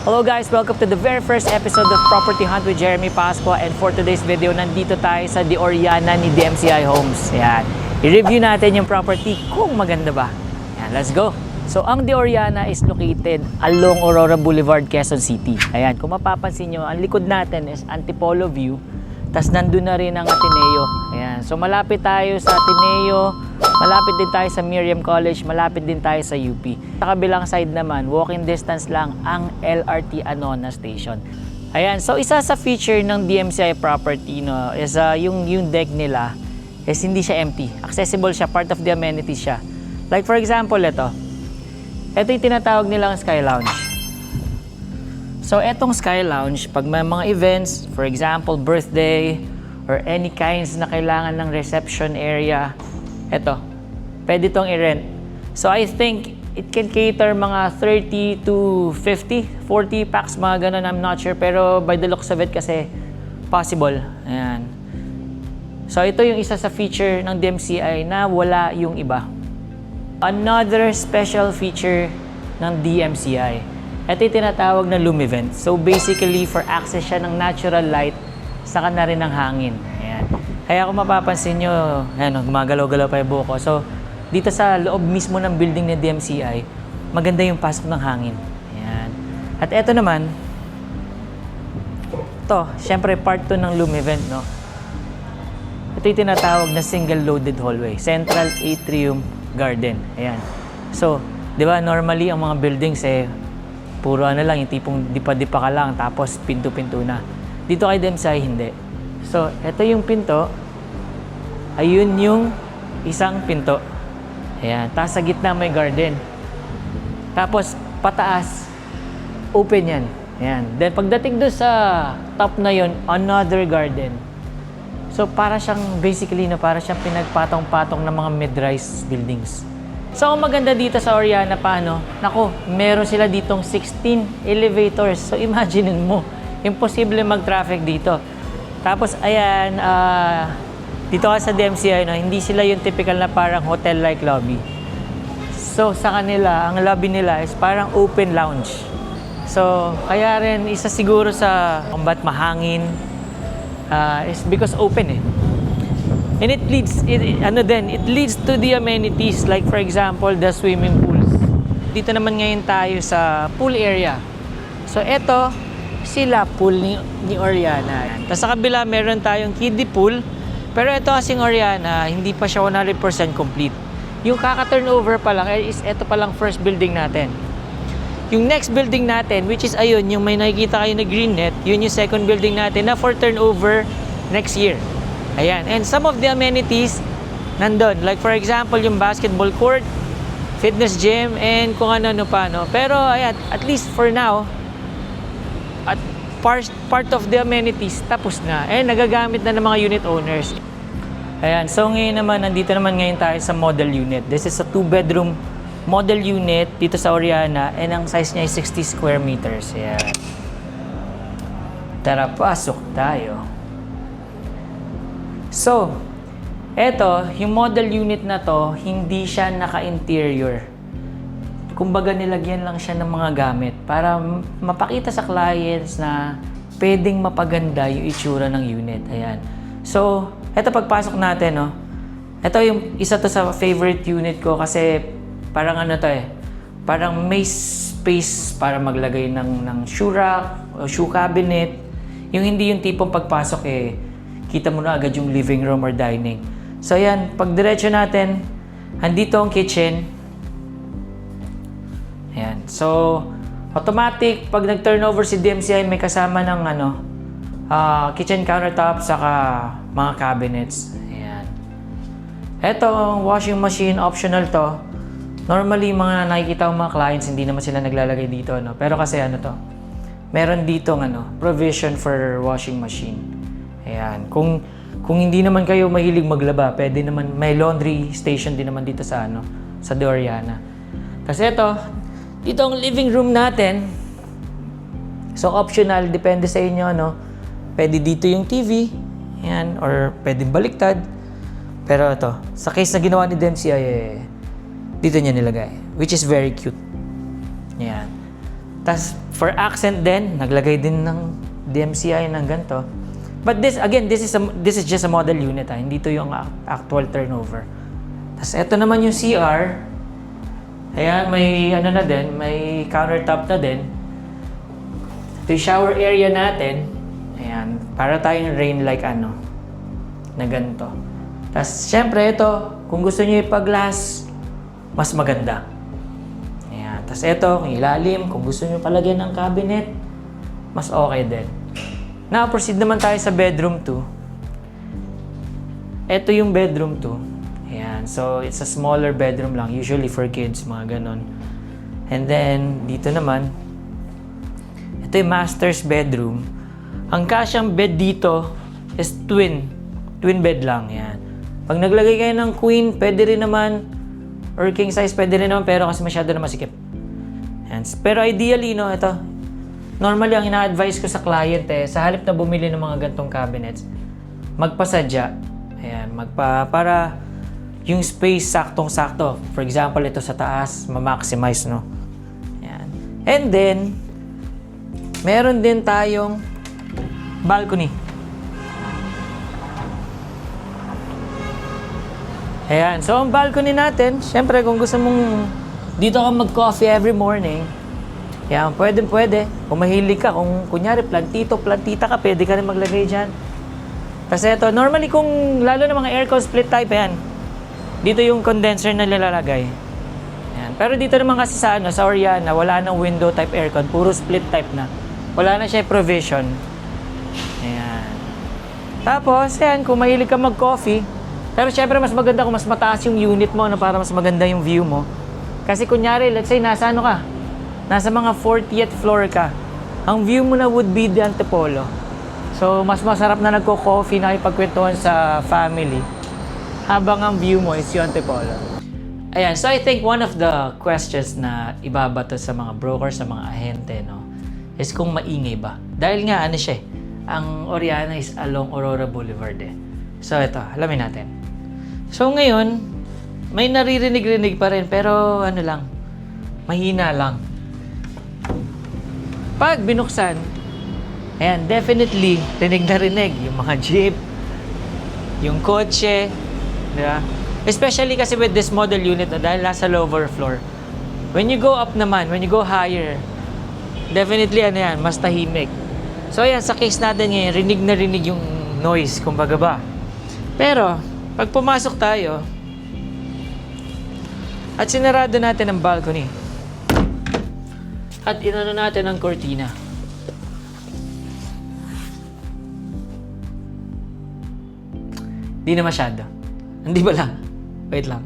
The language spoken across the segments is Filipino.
Hello guys! Welcome to the very first episode of Property Hunt with Jeremy Pascua, and for today's video, nandito tayo sa De Oriana ni DMCI Homes. Ayan. I-review natin yung property kung maganda ba. Ayan, let's go! So, ang De Oriana is located along Aurora Boulevard, Quezon City. Ayan, kung mapapansin nyo, ang likod natin is Antipolo View. Tas nandun na rin ang Ateneo. Ayan, so malapit tayo sa Ateneo, malapit din tayo sa Miriam College, malapit din tayo sa UP. Sa kabilang side naman, walking distance lang ang LRT Anona Station. Ayan, so isa sa feature ng DMCI property no, is yung deck nila is hindi siya empty. Accessible siya, part of the amenities siya. Like for example, ito yung tinatawag nilang Sky Lounge. So, etong Sky Lounge, pag may mga events, for example, birthday, or any kinds na kailangan ng reception area, eto, pwede itong i-rent. So, I think it can cater mga 30 to 50, 40 packs, mga ganun, I'm not sure. Pero by the looks of it kasi, possible. Ayan. So, ito yung isa sa feature ng DMCI na wala yung iba. Another special feature ng DMCI. Ito yung tinatawag na Lumivent. So basically, for access siya ng natural light, saka na rin ng hangin. Ayan. Kaya kung mapapansin nyo, ayan, gumagalaw-galaw pa yung buko. So, dito sa loob mismo ng building ni DMCI, maganda yung pasok ng hangin. Ayan. At ito naman, ito, syempre part 2 ng Lumivent, no? Ito yung tinatawag na single loaded hallway. Central Atrium Garden. Ayan. So, di ba, normally ang mga buildings puro lang, yung tipong dipa-dipa ka lang, tapos pinto-pinto na. Dito kay DMCI, hindi. So, ito yung pinto. Ayun yung isang pinto. Ayan. Tapos sa gitna may garden. Tapos, pataas, open yan. Ayan. Then, pagdating doon sa top na yun, another garden. So, para siyang, basically, para siyang pinagpatong-patong ng mga mid-rise buildings. So, ang maganda dito sa Oriana paano? Nako, meron sila ditong 16 elevators. So, imaginein mo, imposible mag-traffic dito. Tapos, ayan, dito ka sa DMCI, no, hindi sila yung typical na parang hotel-like lobby. So, sa kanila, ang lobby nila is parang open lounge. So, kaya rin, isa siguro sa kung ba't mahangin, is because open And it leads to the amenities, like for example, the swimming pools. Dito naman ngayon tayo sa pool area. So eto, sila pool ni Oriana. Tapos sa kabila meron tayong kiddie pool. Pero ito kasing Oriana, hindi pa siya 100% complete. Yung kaka-turnover pa lang is eto pa lang first building natin. Yung next building natin, which is ayun, yung may nakikita kayo na green net, yun yung second building natin na for turnover next year. Ayan. And some of the amenities nandun. Like for example, yung basketball court, fitness gym, and kung ano-ano pa, no? Pero ayan, at least for now, at part of the amenities, tapos na. And nagagamit na ng mga unit owners. Ayan. So ngayon naman, nandito naman ngayon tayo sa model unit. This is a 2-bedroom model unit dito sa Oriana. And ang size niya ay 60 square meters. Ayan. Tara, pasok tayo. So, eto, yung model unit na to, hindi siya naka-interior. Kumbaga nilagyan lang siya ng mga gamit para mapakita sa clients na pwedeng mapaganda yung itsura ng unit. Ayan. So, eto pagpasok natin, no? Eto yung isa to sa favorite unit ko kasi parang ano to parang may space para maglagay ng shoe rack o shoe cabinet. Yung hindi yung tipong pagpasok kita mo na agad yung living room or dining. So, ayan. Pag diretso natin, andito ang kitchen. Ayan. So, automatic, pag nag-turnover si DMCI, may kasama ng kitchen countertop, saka mga cabinets. Ayan. Ito, ang washing machine, optional to. Normally, mga nakikita ko mga clients, hindi naman sila naglalagay dito. No? Pero kasi meron ditong provision for washing machine. Ayan. Kung hindi naman kayo mahilig maglaba, pwede naman may laundry station din naman dito sa sa De Oriana. Kasi dito ang living room natin. So optional, depende sa inyo Pwede dito yung TV, ayan, or pwedeng baliktad. Pero sa case na ginawa ni DMCI, dito niya nilagay, which is very cute. Ayan. Tas For accent din, naglagay din ng DMCI ng ganito. But this, again, this is just a model unit. Hindi to yung actual turnover. Tapos ito naman yung CR. Ayan, may ano na din, may countertop na din. Ito yung shower area natin. Ayan, para tayong rain-like ano, na ganito. Tapos, syempre, ito, kung gusto nyo ipag-glass, mas maganda. Ayan, tapos ito, kung ilalim, kung gusto nyo palagyan ng cabinet, mas okay din. Now, proceed naman tayo sa bedroom 2. Ito yung bedroom 2. Ayan, so it's a smaller bedroom lang, usually for kids, mga ganon. And then, dito naman, ito yung master's bedroom. Ang kasyang bed dito is twin bed lang, yan. Pag naglagay kayo ng queen, pwede rin naman, or king size, pwede rin naman, pero kasi masyado na masikip. Yan. Pero ideally, no, ito, normally, ang ina-advise ko sa client sa halip na bumili ng mga gantong cabinets, magpasadya. Ayan, para yung space saktong-sakto. For example, ito sa taas, ma-maximize, no? Ayan. And then, meron din tayong balcony. Ayan. So, ang balcony natin, syempre, kung gusto mong dito ka mag-coffee every morning, yan, pwede. Kung mahilig ka, kung kunyari, plantita ka, pwede ka rin maglagay dyan. Kasi ito, normally kung, lalo na mga aircon split type, yan, dito yung condenser na nilalagay. Yan. Pero dito naman kasi sa Oriana, wala nang window type aircon, puro split type na. Wala na siya provision. Ayan. Tapos, yan, kung mahilig ka mag-coffee, pero syempre mas maganda kung mas mataas yung unit mo, no, para mas maganda yung view mo. Kasi kunyari, let's say, nasa mga 40th floor ka. Ang view mo na would be the Antipolo. So, mas masarap na nagko-coffee na ipagkwentuhan sa family habang ang view mo is yung Antipolo. Ayan, so I think one of the questions na ibabato sa mga brokers, sa mga ahente, no, is kung maingay ba. Dahil nga, ano siya, ang Oriana is along Aurora Boulevard eh. So, ito, alamin natin. So, ngayon, may naririnig-rinig pa rin, pero ano lang, mahina lang. Pag binuksan, ayan, definitely, rinig na rinig. Yung mga jeep, yung kotse, di ba? Especially kasi with this model unit na dahil nasa lower floor. When you go up naman, when you go higher, definitely, ano yan, mas tahimik. So, ayan, sa case natin ngayon, rinig na rinig yung noise, kumbaga ba. Pero, pag pumasok tayo, at sinarado natin ang balcony, at inano natin ang cortina. Di na masyado. Hindi ba lang? Wait lang.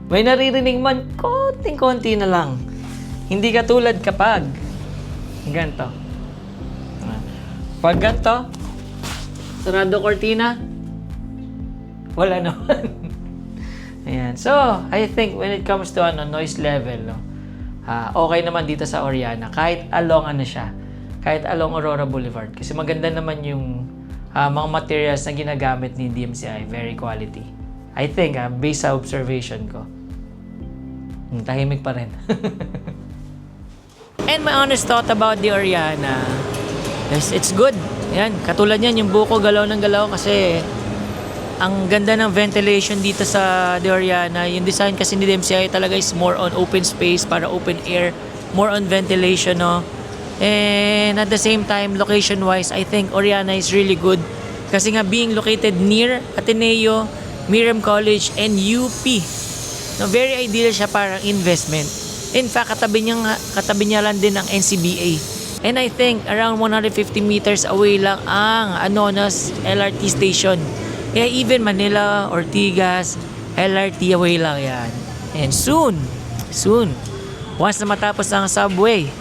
May naririnig man, konting-konti na lang. Hindi katulad kapag ganito. Pag ganito, sarado cortina, wala naman. Ayan. So, I think when it comes to noise level, no, okay naman dito sa Oriana. Kahit along kahit along Aurora Boulevard. Kasi maganda naman yung mga materials na ginagamit ni DMCI. Very quality. I think, based sa observation ko. Tahimik pa rin. And my honest thought about the Oriana is it's good. Yan, katulad yan, yung buko galaw ng galaw kasi ang ganda ng ventilation dito sa the Oriana. Yung design kasi ni DMCI talaga is more on open space para open air, more on ventilation, no? And at the same time, location-wise, I think Oriana is really good kasi nga being located near Ateneo, Miriam College, and UP. No, very ideal siya para investment. In fact, katabi niya lang din ang NCBA. And I think around 150 meters away lang ang Anonas LRT station. Kaya even Manila, Ortigas, LRT away lang yan. And soon, once na matapos ang subway,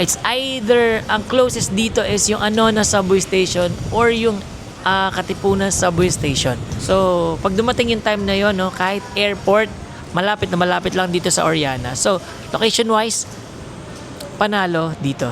it's either ang closest dito is yung Anonas subway station or yung Katipunan subway station. So, pag dumating yung time na yon, no, kahit airport, malapit na malapit lang dito sa Oriana. So, location-wise, panalo dito.